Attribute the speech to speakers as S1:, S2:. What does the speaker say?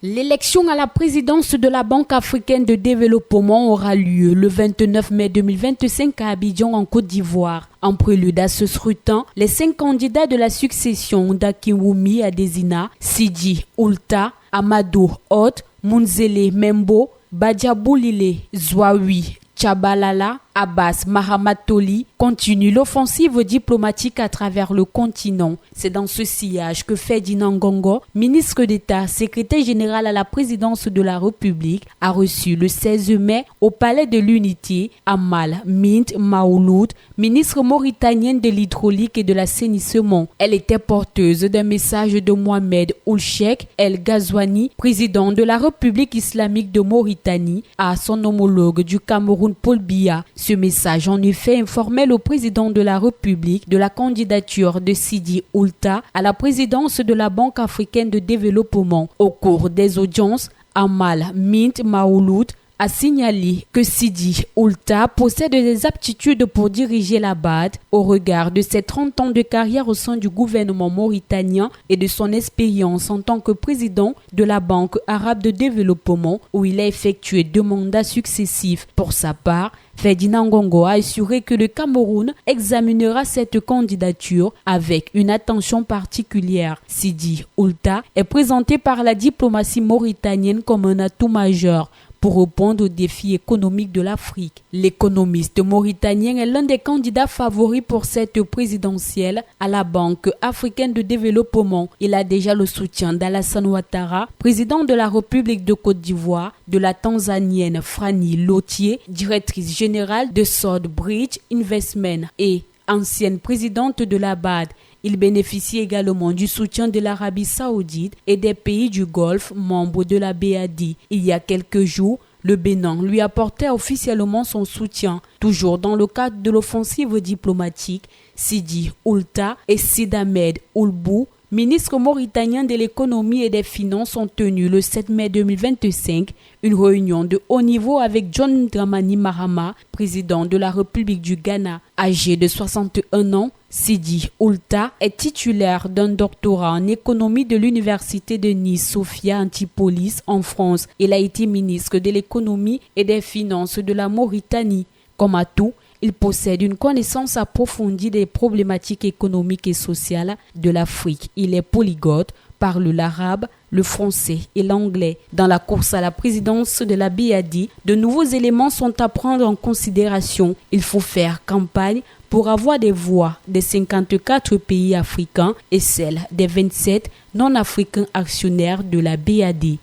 S1: L'élection à la présidence de la Banque africaine de développement aura lieu le 29 mai 2025 à Abidjan en Côte d'Ivoire. En prélude à ce scrutin, les 5 candidats de la succession d'Akinwumi Adesina, Sidi Oulta, Amadou Hott, Munzele Membo, Badiaboulile Zouaoui Tchabalala, Abbas Mahamatoli continue l'offensive diplomatique à travers le continent. C'est dans ce sillage que Ferdinand Ngongo, ministre d'État, secrétaire général à la présidence de la République, a reçu le 16 mai au Palais de l'Unité Amal Mint Maouloud, ministre mauritanienne de l'hydraulique et de l'assainissement. Elle était porteuse d'un message de Mohamed Ould Cheikh El Ghazouani, président de la République islamique de Mauritanie, à son homologue du Cameroun Paul Biya. Ce message, en effet, informait le président de la République de la candidature de Sidi Oulta à la présidence de la Banque africaine de développement. Au cours des audiences, Amal Mint Maouloud a signalé que Sidi Oulta possède des aptitudes pour diriger la BAD au regard de ses 30 ans de carrière au sein du gouvernement mauritanien et de son expérience en tant que président de la Banque arabe de développement où il a effectué 2 mandats successifs. Pour sa part, Ferdinand Ngongo a assuré que le Cameroun examinera cette candidature avec une attention particulière. Sidi Oulta est présenté par la diplomatie mauritanienne comme un atout majeur pour répondre aux défis économiques de l'Afrique. L'économiste mauritanien est l'un des candidats favoris pour cette présidentielle à la Banque africaine de développement. Il a déjà le soutien d'Alassane Ouattara, président de la République de Côte d'Ivoire, de la Tanzanienne Franny Lottier, directrice générale de Southbridge Investment et ancienne présidente de la BAD. Il bénéficie également du soutien de l'Arabie Saoudite et des pays du Golfe, membres de la BAD. Il y a quelques jours, le Bénin lui apportait officiellement son soutien. Toujours dans le cadre de l'offensive diplomatique, Sidi Oulta et Sid Ahmed Ould Bou, ministre mauritanien de l'économie et des finances, ont tenu le 7 mai 2025 une réunion de haut niveau avec John Dramani Mahama, président de la République du Ghana. Âgé de 61 ans, Sidi Oulta est titulaire d'un doctorat en économie de l'université de Nice Sophia Antipolis en France. Il a été ministre de l'économie et des finances de la Mauritanie. Comme atout, il possède une connaissance approfondie des problématiques économiques et sociales de l'Afrique. Il est polyglotte, parle l'arabe, le français et l'anglais. Dans la course à la présidence de la BAD, de nouveaux éléments sont à prendre en considération. Il faut faire campagne pour avoir des voix des 54 pays africains et celles des 27 non-africains actionnaires de la BAD.